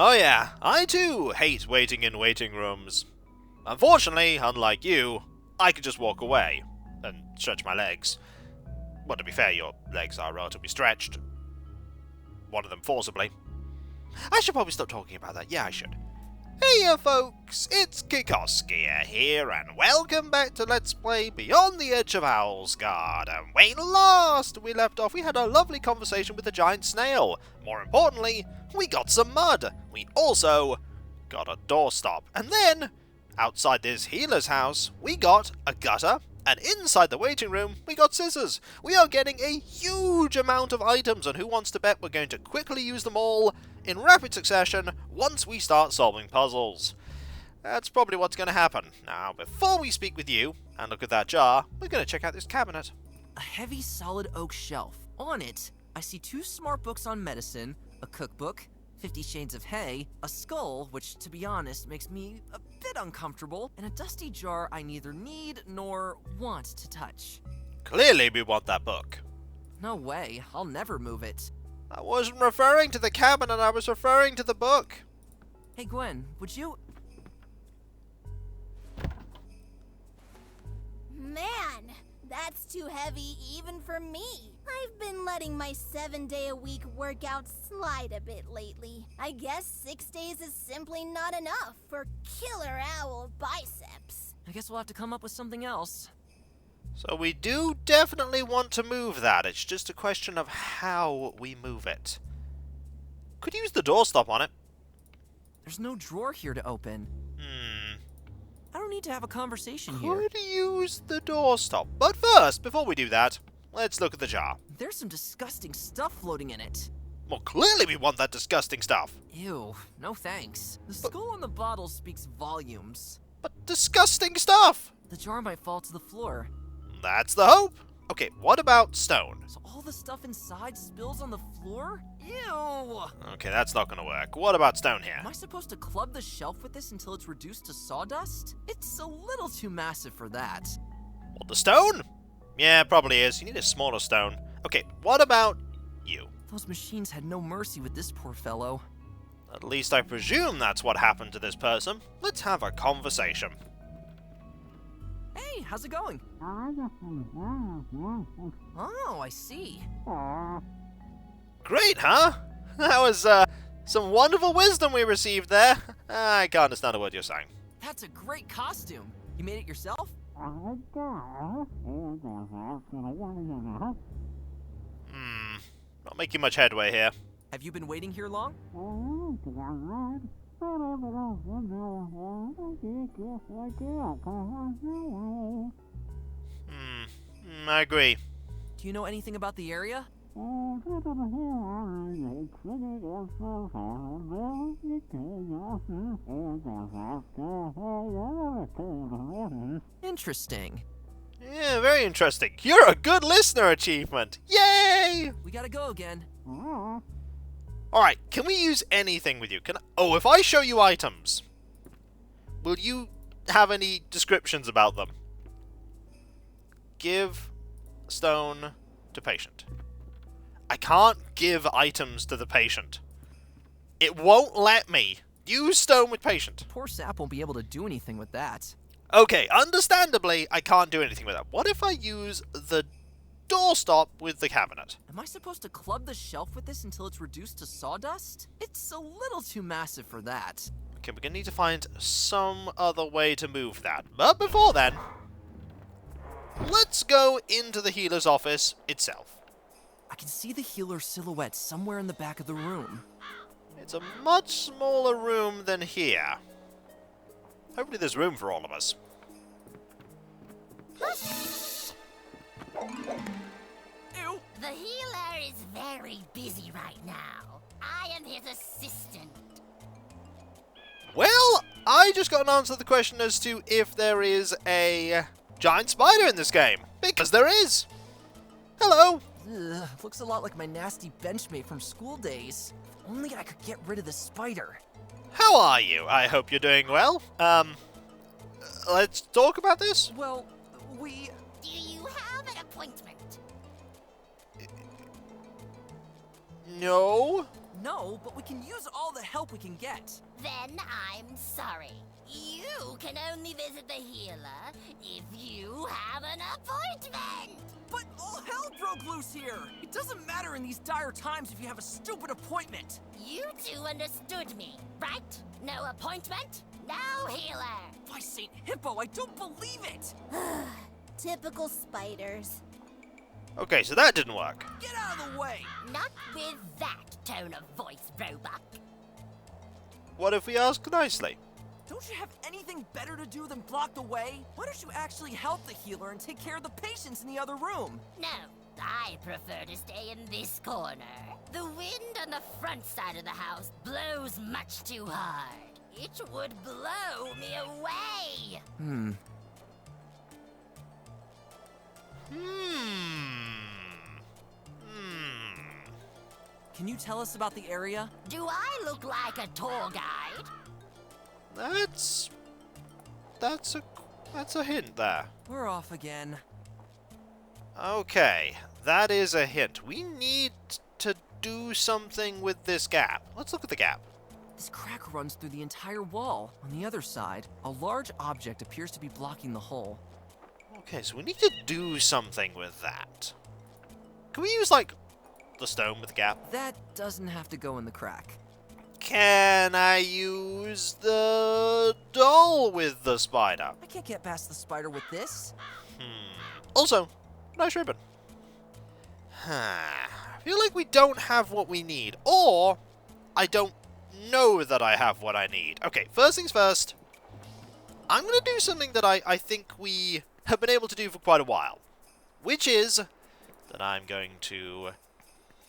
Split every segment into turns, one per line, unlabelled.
Oh yeah, I too hate waiting in waiting rooms. Unfortunately, unlike you, I can just walk away and stretch my legs. Well, to be fair, your legs are relatively stretched. One of them forcibly. I should probably stop talking about that. Yeah, I should. Hey folks, it's Kikoskia here, and welcome back to Let's Play Beyond the Edge of Owlsgard. And when last we left off, we had a lovely conversation with the giant snail. More importantly, we got some mud. We also got a doorstop. And then, outside this healer's house, we got a gutter. And inside the waiting room, we got scissors. We are getting a huge amount of items, and who wants to bet we're going to quickly use them all in rapid succession once we start solving puzzles. That's probably what's going to happen. Now, before we speak with you and look at that jar, we're going to check out this cabinet.
A heavy solid oak shelf. On it, I see 2 smart books on medicine, a cookbook, 50 Shades of Hay, a skull, which, to be honest, makes me a bit uncomfortable, and a dusty jar I neither need nor want to touch.
Clearly we want that book.
No way, I'll never move it.
I wasn't referring to the cabinet, I was referring to the book.
Hey Gwen, would you...
Man, that's too heavy even for me. I've been letting my 7-day-a-week workout slide a bit lately. I guess 6 days is simply not enough for killer owl biceps.
I guess we'll have to come up with something else.
So we do definitely want to move that. It's just a question of how we move it. Could use the doorstop on it.
There's no drawer here to open. I don't need to have a conversation here.
Could use the doorstop. But first, before we do that, let's look at the jar.
There's some disgusting stuff floating in it.
Well, clearly we want that disgusting stuff.
Ew, no thanks. The skull on the bottle speaks volumes.
But disgusting stuff!
The jar might fall to the floor.
That's the hope. Okay, what about stone?
So all the stuff inside spills on the floor? Ew!
Okay, that's not gonna work. What about stone here?
Am I supposed to club the shelf with this until it's reduced to sawdust? It's a little too massive for that.
Well, the stone? Yeah, probably is. You need a smaller stone. Okay, what about you?
Those machines had no mercy with this poor fellow.
At least I presume that's what happened to this person. Let's have a conversation.
Hey, how's it going? Oh, I see.
Great, huh? That was, some wonderful wisdom we received there. I can't understand a word you're saying.
That's a great costume. You made it yourself?
Not making much headway here.
Have you been waiting here long?
I agree.
Do you know anything about the area? Interesting.
Yeah, very interesting. You're a good listener achievement. Yay!
We gotta go again.
Alright, can we use anything with you? Oh, if I show you items, will you have any descriptions about them? Give stone to patient. I can't give items to the patient. It won't let me. Use stone with patient.
Poor sap won't be able to do anything with that.
Okay, understandably, I can't do anything with that. What if I use the doorstop with the cabinet?
Am I supposed to club the shelf with this until it's reduced to sawdust? It's a little too massive for that.
Okay, we're gonna need to find some other way to move that. But before then, let's go into the healer's office itself.
I can see the healer's silhouette somewhere in the back of the room.
It's a much smaller room than here. Hopefully there's room for all of us.
Ew!
The healer is very busy right now. I am his assistant.
Well, I just got an answer to the question as to if there is a giant spider in this game. Because there is! Hello!
Ugh, looks a lot like my nasty benchmate from school days. If only I could get rid of the spider.
How are you? I hope you're doing well. Let's talk about this?
Well,
Do you have an appointment?
No.
No, but we can use all the help we can get.
Then I'm sorry. You can only visit the healer if you have an appointment.
But all hell broke loose here! It doesn't matter in these dire times if you have a stupid appointment!
You two understood me, right? No appointment, no healer.
By St. Hippo, I don't believe it!
Typical spiders.
Okay, so that didn't work.
Get out of the way!
Not with that tone of voice, Roebuck.
What if we ask nicely?
Don't you have anything better to do than block the way? Why don't you actually help the healer and take care of the patients in the other room?
No, I prefer to stay in this corner. The wind on the front side of the house blows much too hard. It would blow me away.
Hmm.
Can you tell us about the area?
Do I look like a tour guide?
That's a hint there.
We're off again.
Okay, that is a hint. We need to do something with this gap. Let's look at the gap.
This crack runs through the entire wall. On the other side, a large object appears to be blocking the hole.
Okay, so we need to do something with that. Can we use, like, the stone with the gap?
That doesn't have to go in the crack.
Can I use the doll with the spider?
I can't get past the spider with this.
Also, nice ribbon. I feel like we don't have what we need, or I don't know that I have what I need. Okay, first things first, I'm going to do something that I think we have been able to do for quite a while, which is that I'm going to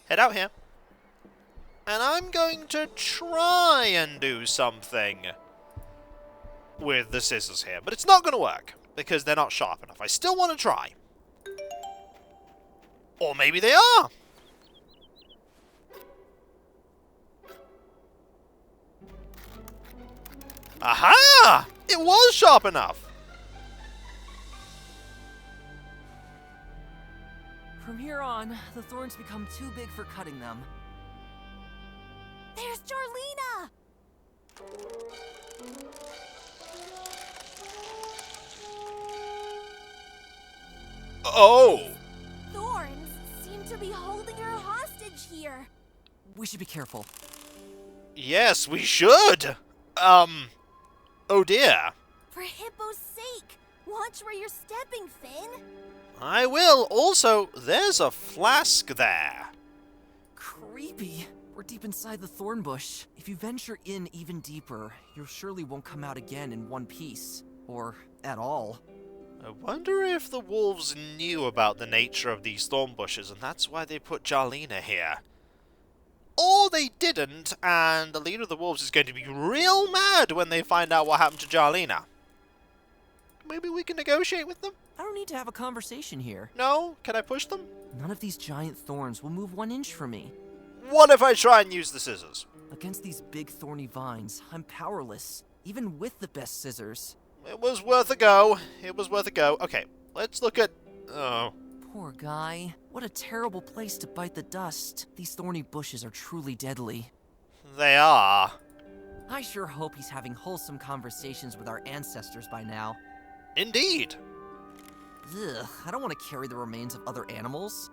head out here, and I'm going to try and do something with the scissors here, but it's not going to work, because they're not sharp enough. I still want to try. Or maybe they are! Aha! It was sharp enough!
From here on, the thorns become too big for cutting them.
There's Jarlena!
Oh!
Thorns seem to be holding her hostage here.
We should be careful.
Yes, we should! Oh dear.
For Hippo's sake, watch where you're stepping, Finn.
I will. Also, there's a flask there.
Creepy. We're deep inside the thorn bush. If you venture in even deeper, you surely won't come out again in one piece. Or at all.
I wonder if the wolves knew about the nature of these thorn bushes, and that's why they put Jarlena here. Or they didn't, and the leader of the wolves is going to be real mad when they find out what happened to Jarlena. Maybe we can negotiate with them?
I don't need to have a conversation here.
No? Can I push them?
None of these giant thorns will move 1 inch from me.
What if I try and use the scissors?
Against these big thorny vines, I'm powerless, even with the best scissors.
It was worth a go. It was worth a go. Okay, let's look at... Oh.
Poor guy. What a terrible place to bite the dust. These thorny bushes are truly deadly.
They are.
I sure hope he's having wholesome conversations with our ancestors by now.
Indeed.
Ugh, I don't want to carry the remains of other animals.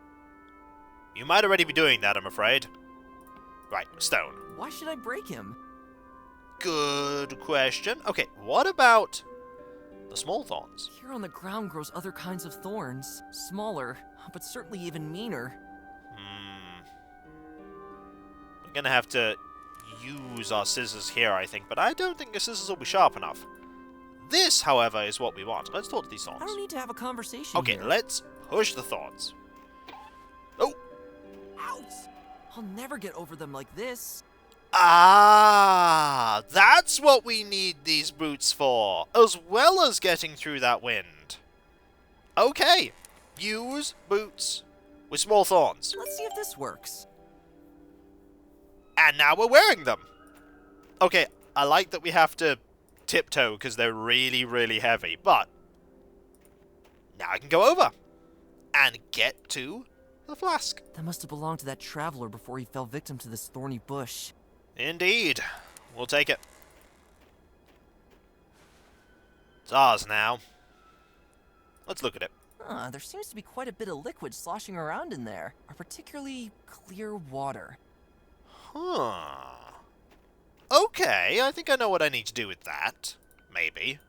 You might already be doing that, I'm afraid. Right, stone.
Why should I break him?
Good question. Okay, what about the small thorns?
Here on the ground grows other kinds of thorns. Smaller, but certainly even meaner.
We're gonna have to use our scissors here, I think, but I don't think the scissors will be sharp enough. This, however, is what we want. Let's talk to these thorns.
I don't need to have a conversation
Okay,
here.
let's push the thorns. Oh!
Ouch! I'll never get over them like this.
Ah! That's what we need these boots for, as well as getting through that wind. Okay, use boots with small thorns.
Let's see if this works.
And now we're wearing them. Okay, I like that we have to tiptoe because they're really, really heavy, but now I can go over and get to The flask.
That must have belonged to that traveler before he fell victim to this thorny bush.
Indeed. We'll take it. It's ours now. Let's look at it.
There seems to be quite a bit of liquid sloshing around in there. A particularly clear water.
Huh. Okay, I think I know what I need to do with that. Maybe.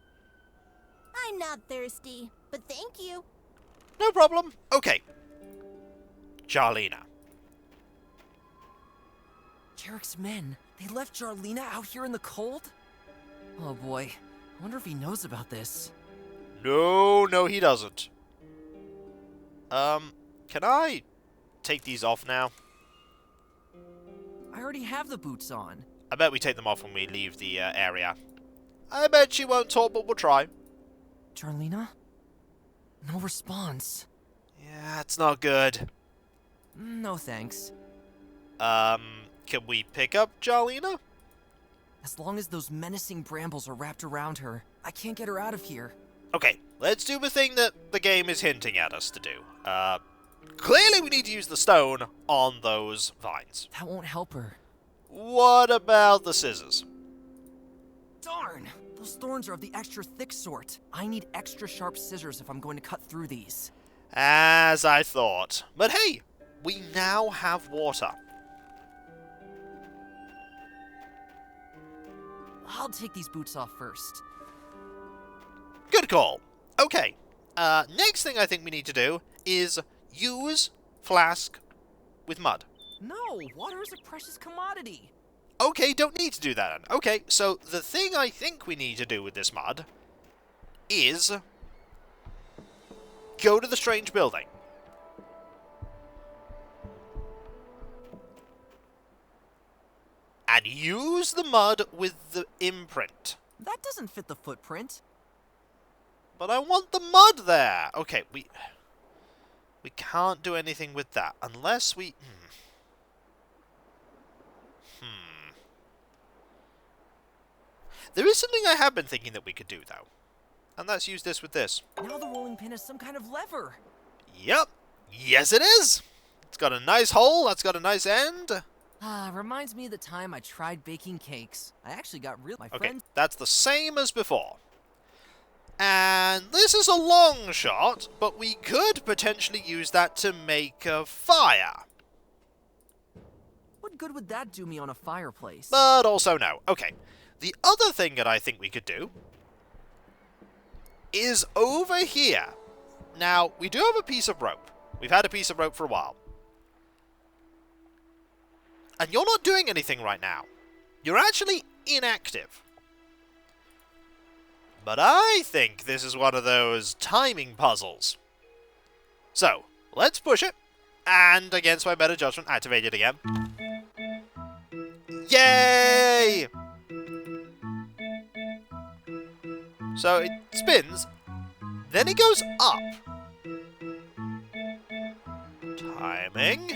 I'm not thirsty, but thank you.
No problem. Okay. Jarlena.
Jarek's men, they left Jarlena out here in the cold? Oh boy, I wonder if he knows about this.
No, he doesn't. Can I take these off now?
I already have the boots on.
I bet we take them off when we leave the area. I bet she won't talk, but we'll try.
Jarlena? No response.
Yeah, it's not good.
No thanks.
Can we pick up Jarlena?
As long as those menacing brambles are wrapped around her, I can't get her out of here.
Okay, let's do the thing that the game is hinting at us to do. Clearly we need to use the stone on those vines.
That won't help her.
What about the scissors?
Darn! Those thorns are of the extra thick sort. I need extra sharp scissors if I'm going to cut through these.
As I thought. But hey, we now have water.
I'll take these boots off first.
Good call. Okay, next thing I think we need to do is use flask with mud.
No, water is a precious commodity.
Okay, don't need to do that then. Okay, so the thing I think we need to do with this mud is go to the strange building. And use the mud with the imprint.
That doesn't fit the footprint.
But I want the mud there. Okay, we can't do anything with that unless we... There is something I have been thinking that we could do, though. And that's use this with this.
Now the rolling pin has some kind of lever.
Yep. Yes, it is. It's got a nice hole. That's got a nice end.
Reminds me of the time I tried baking cakes. I actually got my
Okay,
friend...
that's the same as before. And this is a long shot, but we could potentially use that to make a fire.
What good would that do me on a fireplace?
But also no. Okay. The other thing that I think we could do is over here. Now, we do have a piece of rope. We've had a piece of rope for a while. And you're not doing anything right now. You're actually inactive. But I think this is one of those timing puzzles. So, let's push it. And, against my better judgment, activate it again. Yay! So it spins, then it goes up. Timing.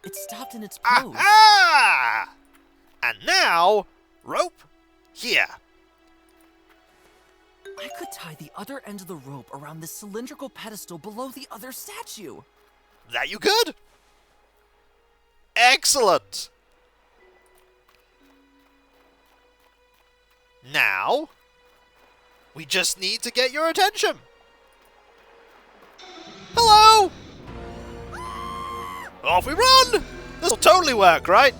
It stopped in its pose.
Aha! And now, rope here.
I could tie the other end of the rope around this cylindrical pedestal below the other statue.
That you could? Excellent! Now, we just need to get your attention. Hello! Off we run! This'll totally work, right?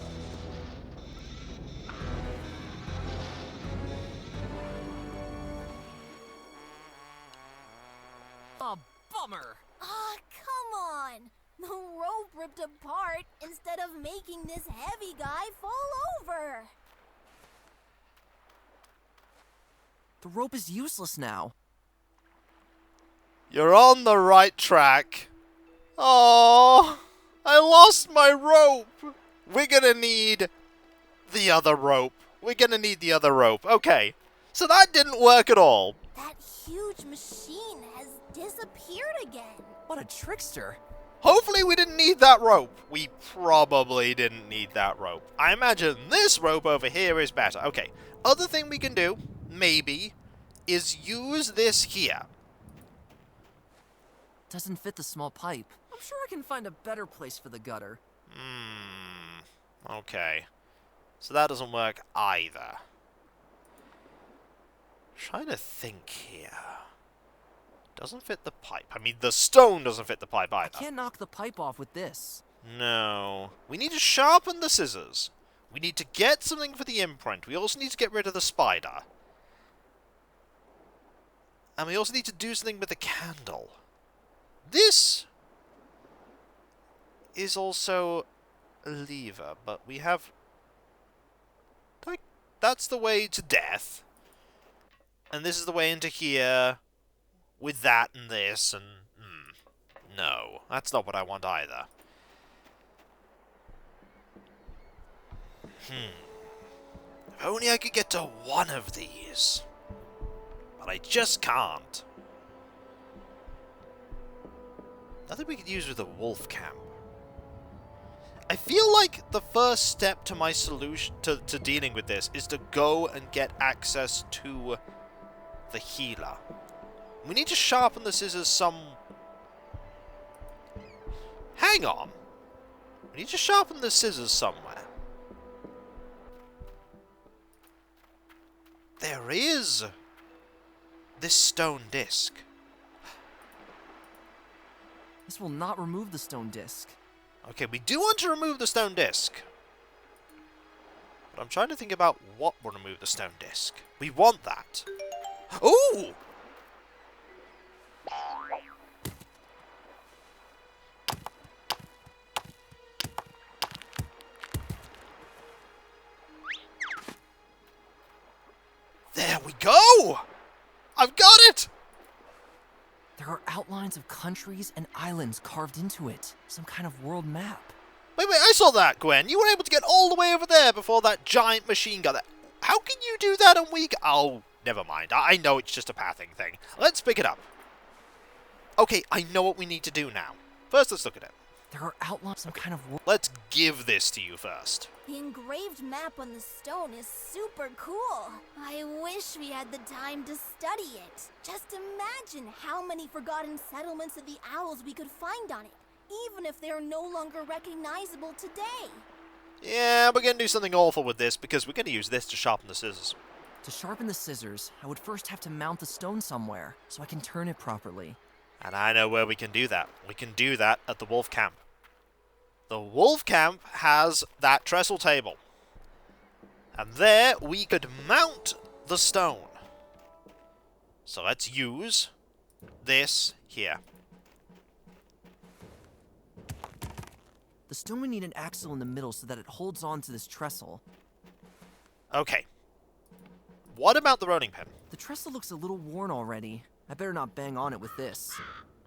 A bummer.
Ah, come on! The rope ripped apart instead of making this heavy guy fall over.
The rope is useless now.
You're on the right track. Oh, I lost my rope. We're gonna need the other rope. Okay, so that didn't work at all.
That huge machine has disappeared again.
What a trickster.
Hopefully we didn't need that rope. We probably didn't need that rope. I imagine this rope over here is better. Okay, other thing we can do, maybe, is use this here.
doesn't fit the small pipe. I'm sure I can find a better place for the gutter.
Okay. So that doesn't work either. Trying to think here. Doesn't fit the pipe. I mean, the stone doesn't fit the pipe either.
I can't knock the pipe off with this.
No. We need to sharpen the scissors. We need to get something for the imprint. We also need to get rid of the spider. And we also need to do something with the candle. This is also a lever, but we have... like, that's the way to death. And this is the way into here, with that and this, and... no, that's not what I want either. If only I could get to one of these. But I just can't. Nothing we could use with a wolf camp. I feel like the first step to my solution to dealing with this is to go and get access to the healer. We need to sharpen the scissors some... hang on. We need to sharpen the scissors somewhere. There is this stone disc.
This will not remove the stone disc.
Okay, we do want to remove the stone disc. But I'm trying to think about what will remove the stone disc. We want that. Ooh! There we go! I've got it!
There are outlines of countries and islands carved into it. Some kind of world map.
Wait, I saw that, Gwen. You were able to get all the way over there before that giant machine got there. How can you do that and we... oh, never mind. I know it's just a pathing thing. Let's pick it up. Okay, I know what we need to do now. First, let's look at it.
There are outlines of some kind of world...
Let's give this to you first.
The engraved map on the stone is super cool. I wish we had the time to study it. Just imagine how many forgotten settlements of the owls we could find on it, even if they are no longer recognizable today.
Yeah, we're going to do something awful with this because we're going to use this to sharpen the scissors.
To sharpen the scissors, I would first have to mount the stone somewhere, so I can turn it properly.
And I know where we can do that. We can do that at the wolf camp. The wolf camp has that trestle table. And there we could mount the stone. So let's use this here.
The stone would need an axle in the middle so that it holds on to this trestle.
Okay. What about the rolling pin?
The trestle looks a little worn already. I better not bang on it with this.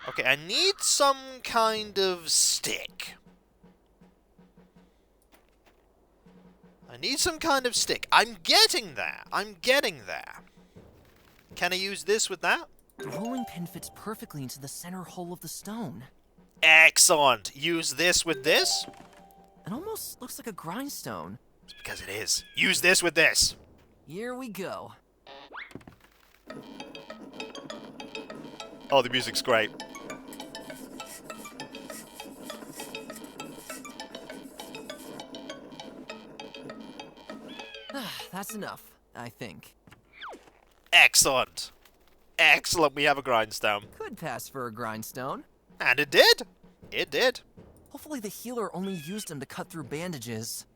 Okay, I need some kind of stick. I need some kind of stick. I'm getting there. I'm getting there. Can I use this with that?
The rolling pin fits perfectly into the center hole of the stone.
Excellent. Use this with this?
It almost looks like a grindstone.
It's because it is. Use this with this.
Here we go.
Oh, the music's great.
That's enough, I think.
Excellent. Excellent, we have a grindstone.
Could pass for a grindstone.
And it did. It did.
Hopefully the healer only used them to cut through bandages.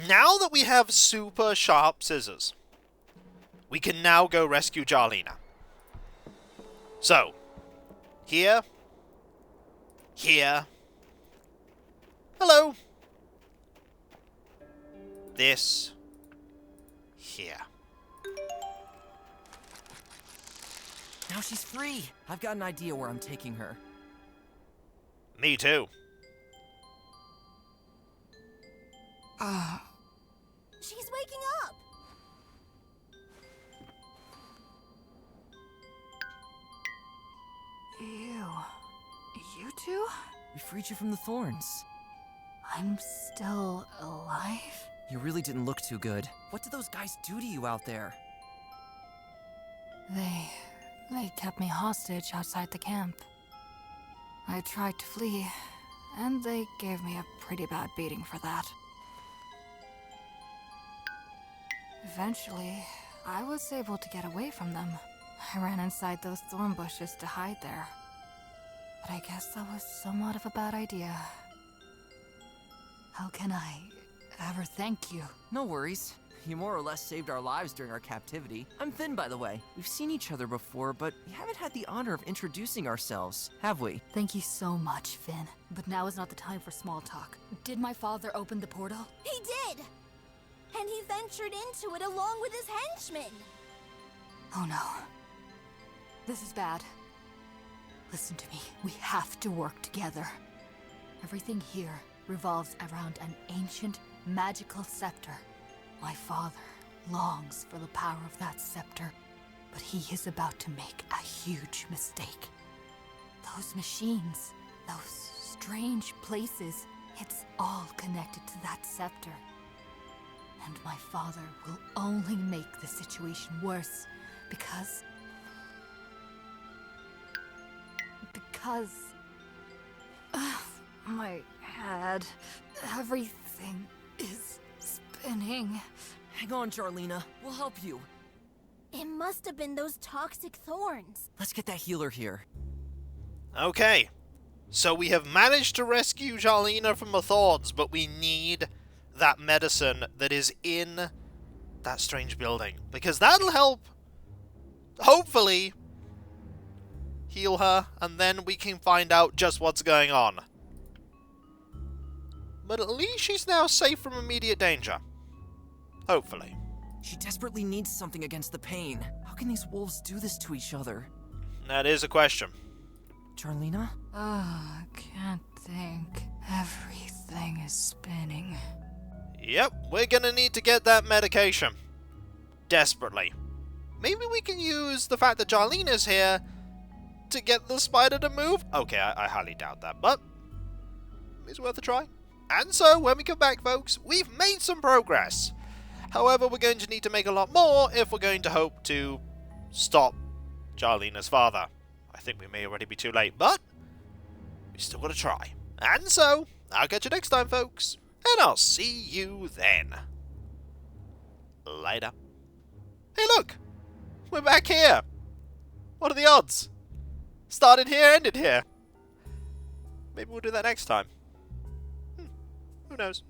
Now that we have super sharp scissors, we can now go rescue Jarlena. So, here, here, hello, this, here.
Now she's free. I've got an idea where I'm taking her.
Me too.
She's waking up!
You two?
We freed you from the thorns.
I'm still alive?
You really didn't look too good. What did those guys do to you out there?
They kept me hostage outside the camp. I tried to flee, and they gave me a pretty bad beating for that. Eventually, I was able to get away from them. I ran inside those thorn bushes to hide there. But I guess that was somewhat of a bad idea. How can I ever thank you?
No worries. You more or less saved our lives during our captivity. I'm Finn, by the way. We've seen each other before, but we haven't had the honor of introducing ourselves, have we?
Thank you so much, Finn. But now is not the time for small talk. Did my father open the portal?
He did! And he ventured into it along with his henchmen.
Oh no. This is bad. Listen to me. We have to work together. Everything here revolves around an ancient, magical scepter. My father longs for the power of that scepter, but he is about to make a huge mistake. Those machines, those strange places, it's all connected to that scepter. And my father will only make the situation worse because... my head, everything is spinning.
Hang on, Jarlena. We'll help you.
It must have been those toxic thorns.
Let's get that healer here.
Okay. So we have managed to rescue Jarlena from the thorns, but we need that medicine that is in that strange building. Because that'll help, hopefully, heal her, and then we can find out just what's going on. But at least she's now safe from immediate danger. Hopefully.
She desperately needs something against the pain. How can these wolves do this to each other?
That is a question.
Jarlena?
I can't think. Everything is spinning.
Yep, we're gonna need to get that medication. Desperately. Maybe we can use the fact that Jarlena's here to get the spider to move? Okay, I highly doubt that, but it's worth a try. And so, when we come back, folks, we've made some progress. However, we're going to need to make a lot more if we're going to hope to stop Jarlena's father. I think we may already be too late, but we still got to try. And so, I'll catch you next time, folks, and I'll see you then. Later. Hey, look! We're back here! What are the odds? Started here, ended here. Maybe we'll do that next time. Who knows?